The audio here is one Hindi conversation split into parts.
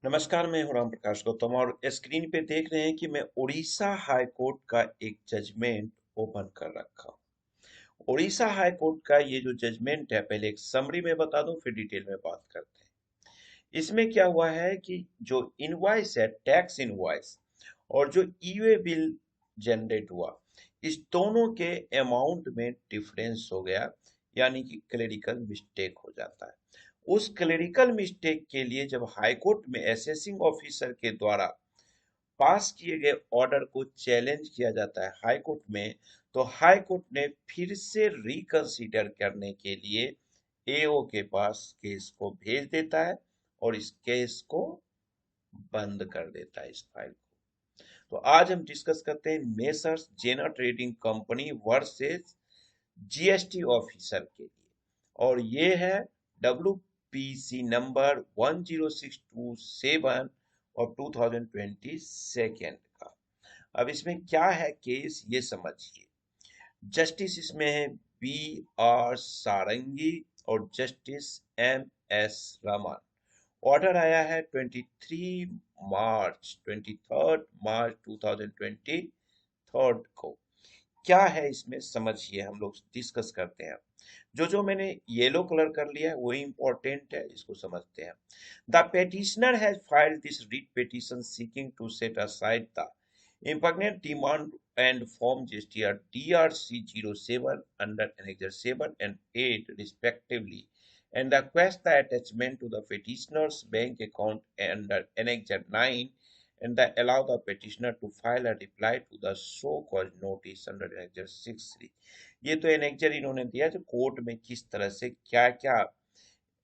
नमस्कार, मैं हूं राम प्रकाश गौतम और स्क्रीन पे देख रहे हैं कि मैं उड़ीसा हाई कोर्ट का एक जजमेंट ओपन कर रखा हूं। उड़ीसा हाई कोर्ट का ये जो जजमेंट है, पहले एक समरी में बता दूं फिर डिटेल में बात करते हैं। इसमें क्या हुआ है कि जो इनवॉइस है, टैक्स इनवॉइस और जो ईवे बिल जनरेट हुआ, इस दोनों के अमाउंट में डिफरेंस हो गया, यानी कि क्लेरिकल मिस्टेक हो जाता है। उस क्लेरिकल मिस्टेक के लिए जब हाई कोर्ट में असेसिंग ऑफिसर के द्वारा पास किए गए ऑर्डर को चैलेंज किया जाता है हाई कोर्ट में, तो हाई कोर्ट ने फिर से रिकंसीडर करने के लिए एओ के पास केस को भेज देता है और इस केस को बंद कर देता है, इस फाइल को। तो आज हम डिस्कस करते हैं messrs Jena trading company versus GST officer के लिए, और ये है WPC नंबर 10627 और 2022 का। अब इसमें क्या है केस, ये समझिए। जस्टिस इसमें है B.R. सारंगी और जस्टिस M.S. रमन। ऑर्डर आया है 23 मार्च 2023 को। क्या है इसमें समझिए, हम लोग डिस्कस करते हैं। जो मैंने येलो कलर कर लिया है वही इंपॉर्टेंट है, इसको समझते हैं। The petitioner has filed this writ petition seeking to set aside the impugnant demand and form GSTR DRC 07 under Annexure 7 and 8 respectively, and request the attachment to the petitioner's bank account under Annexure 9, and the allow the petitioner to file a reply to the so called notice under Annexure 6(3). ये तो एनेक्जर इन्होंने दिया जो कोर्ट में किस तरह से क्या क्या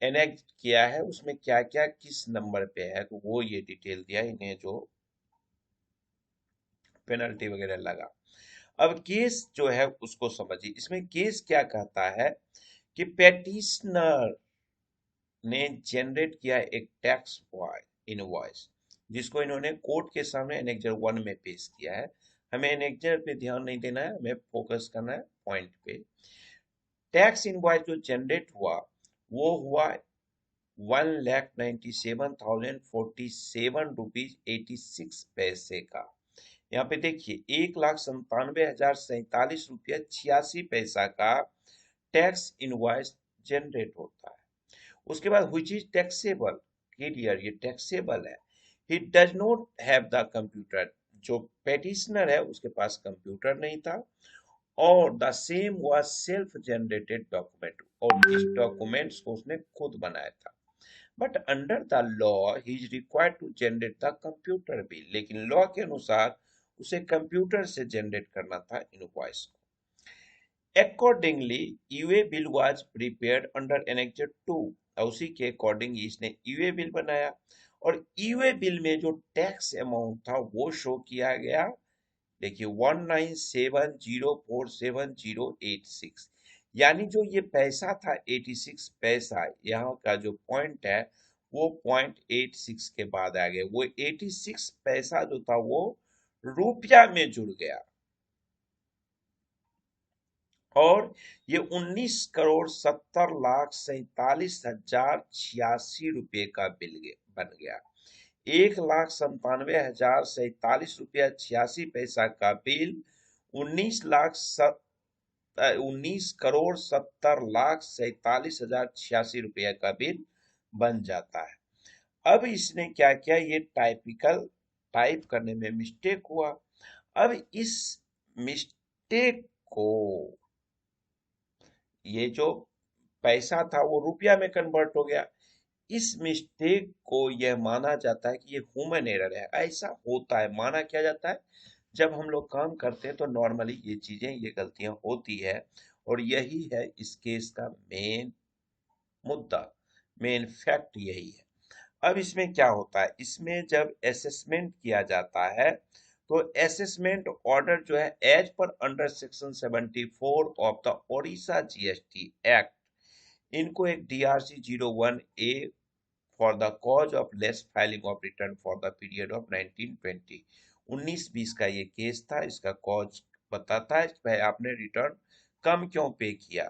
एनेक्ट किया है, उसमें क्या क्या किस नंबर पे है, तो वो ये डिटेल दिया इन्हें, जो पेनल्टी वगैरह लगा। अब केस जो है उसको समझिए। इसमें केस क्या कहता है कि पेटिशनर ने जनरेट किया एक टैक्स इनवॉइस, जिसको इन्होंने कोर्ट के सामने एनेक्जर 1 में पेश किया है। हमें एनेक्जर पे ध्यान नहीं देना है, हमें फोकस करना है पॉइंट पे। टैक्स इनवॉइस जो जनरेट हुआ वो हुआ 1,97,047 रुपीज 86 का। यहाँ पे देखिए 1,97,047 रुपया 86 पैसा का टैक्स इनवॉइस जनरेट होता है। उसके बाद व्हिच इज टैक्सेबल, क्लियर, ये टैक्सेबल है। He does not have the computer, जो पेटिशनर है उसके पास कंप्यूटर नहीं था, और the same was self generated document, और इस डॉक्यूमेंट्स को उसने खुद बनाया था। But under the law he is required to generate the computer bill, लेकिन लॉ के अनुसार उसे कंप्यूटर से जनरेट करना था इनवॉइस को। Accordingly, UA bill was prepared under Annexure 2, और उसी के अकॉर्डिंग इसने यूए बिल बनाया, और यूए बिल में जो टैक्स अमाउंट था वो शो किया गया। देखिए 197047086, यानी जो ये पैसा था 86 पैसा, यहाँ का जो पॉइंट है वो 0.86 के बाद आ गया। वो 86 पैसा जो था वो रुपया में जुड़ गया, और ये 19,70,47,086 का बिल बन गया। 1,97,047 रुपया 86 पैसा का बिल 19,70,47,086 का बिल बन जाता है। अब इसने क्या किया, ये टाइप करने में मिस्टेक हुआ। अब इस मिस्टेक को, ये जो पैसा था वो रुपया में कन्वर्ट हो गया, इस मिस्टेक को यह माना जाता है कि ये ह्यूमन एरर है। ऐसा होता है, माना क्या जाता है, जब हम लोग काम करते हैं तो नॉर्मली ये चीजें, ये गलतियां होती है, और यही है इस केस का मेन मुद्दा, मेन फैक्ट यही है। अब इसमें क्या होता है, इसमें जब असेसमेंट किया जाता है तो असेसमेंट ऑर्डर जो है as per under section 74 of the Odisha GST act, इनको एक DRC 01A for the cause of less filing of return for the period of 1920 1920 का ये केस था। इसका कॉज बताता है कि भाई आपने रिटर्न कम क्यों पे किया,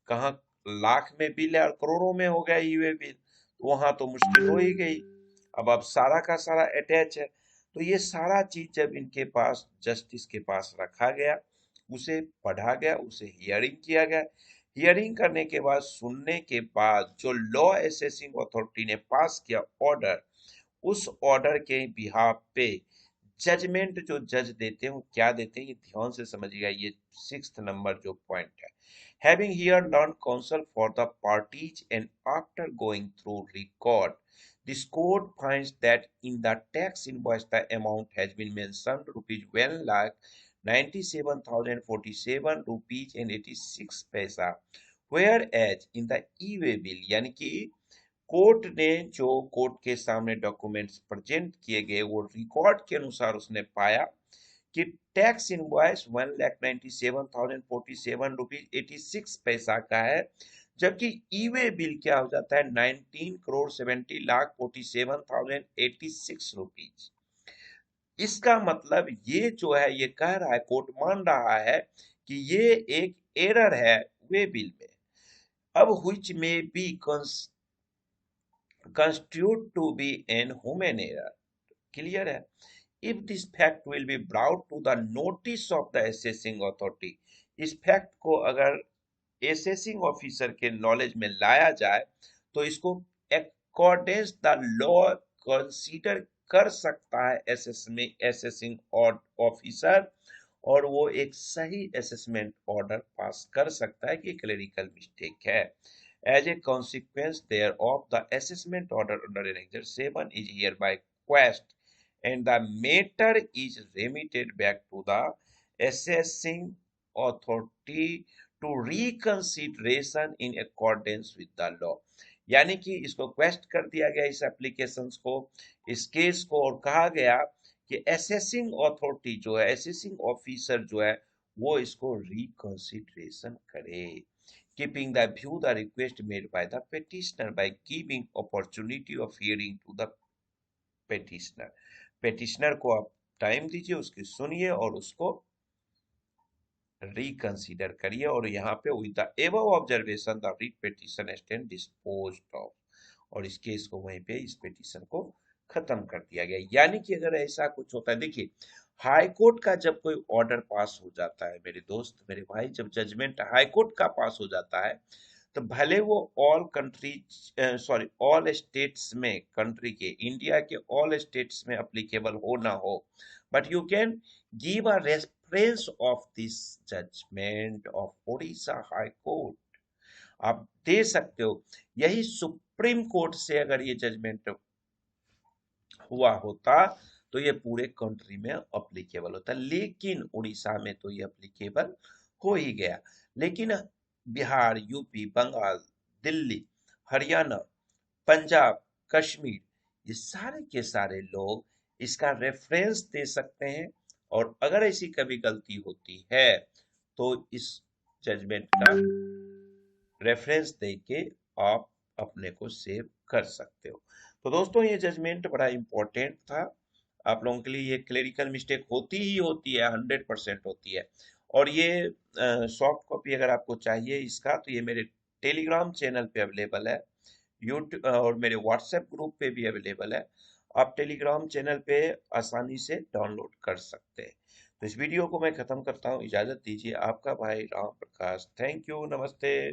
कहाँ लाख में बिल है और करोड़ों में हो गया यूए बिल, तो वहां तो मुश्किल हो ही गई। अब सारा का सारा अटैच है, तो ये सारा चीज जब इनके पास जस्टिस के पास रखा गया, उसे पढ़ा गया, उसे हियरिंग किया गया। हियरिंग करने के बाद, सुनने के बाद, जो लॉ असेसिंग अथॉरिटी ने पास किया ऑर्डर, उस ऑर्डर के बिहाफ पे जजमेंट जो जज देते हैं वो क्या देते हैं, ये ध्यान से समझिएगा। ये 6th नंबर जो पॉइंट है, having hear learn counsel for the parties and after going through record, this court finds that in the tax invoice the amount has been mentioned rupees 1,97,047 rupees and 86 paisa, whereas in the e-way bill, यानी कि कोर्ट ने जो कोर्ट के सामने डॉक्यूमेंट्स प्रेजेंट किए गए, वो रिकॉर्ड के अनुसार उसने पाया कि टैक्स इनवॉइस 1,97,047 रुपीज 86 पैसा का है, जबकि ई वे बिल क्या हो जाता है 19,70,47,086 रुपीज। इसका मतलब ये जो है, ये कह रहा है, कोर्ट मान रहा है कि ये एक एरर है वे बिल में। अब which may be constitute to be an human error, clear है। if this fact will be brought to the notice of the assessing authority, इस फैक्ट को अगर असेसिंग ऑफिसर के नॉलेज में लाया जाए तो इसको अकॉर्डेंस द लॉ कंसीडर कर सकता है असेसिंग ऑफिसर, और वो एक सही असेसमेंट ऑर्डर पास कर सकता है कि क्लेरिकल मिस्टेक है। As a consequence thereof, the assessment order under Annexure 7 is hereby quashed, and the matter is remitted back to the assessing authority to reconsideration in accordance with the law। यानी कि इसको क्वेस्ट कर दिया गया, इस एप्लीकेशन को, इस केस को, और कहा गया कि असेसिंग अथॉरिटी जो है, असेसिंग ऑफिसर जो है, वो इसको रिकंसिडरेशन करे, keeping the view the request made by the petitioner by giving opportunity of hearing to the petitioner। petitioner को आप टाइम दीजिए, उसकी सुनिए और उसको रिकंसीडर करिए, और यहाँ पे with the above observation the writ petition stand disposed of, और इस केस को वहीं पे, इस पिटीशन को खत्म कर दिया गया। यानी कि अगर ऐसा कुछ होता है, देखिए हाई कोर्ट का जब कोई ऑर्डर पास हो जाता है मेरे दोस्त, मेरे भाई, जब जजमेंट हाई कोर्ट का पास हो जाता है, तो भले वो all countries sorry all states में, कंट्री के, इंडिया के ऑल स्टेट्स में अप्लीकेबल हो ना हो, but you can give a reference of this judgment of Odisha high court, आप दे सकते हो। यही सुप्रीम कोर्ट से अगर ये जजमेंट हुआ होता तो ये पूरे कंट्री में अप्लीकेबल होता, लेकिन उड़ीसा में तो ये अप्लीकेबल हो ही गया। लेकिन बिहार, यूपी, बंगाल, दिल्ली, हरियाणा, पंजाब, कश्मीर, ये सारे के सारे लोग इसका रेफरेंस दे सकते हैं, और अगर ऐसी कभी गलती होती है तो इस जजमेंट का रेफरेंस दे के आप अपने को सेव कर सकते हो। तो दोस्तों, ये जजमेंट बड़ा इंपॉर्टेंट था आप लोगों के लिए। ये क्लेरिकल मिस्टेक होती ही होती है, 100% होती है। और ये सॉफ्ट कॉपी अगर आपको चाहिए इसका, तो ये मेरे टेलीग्राम चैनल पे अवेलेबल है, यूट्यूब और मेरे व्हाट्सएप ग्रुप पे भी अवेलेबल है। आप टेलीग्राम चैनल पे आसानी से डाउनलोड कर सकते हैं। तो इस वीडियो को मैं खत्म करता हूँ, इजाजत दीजिए। आपका भाई राम प्रकाश, थैंक यू, नमस्ते।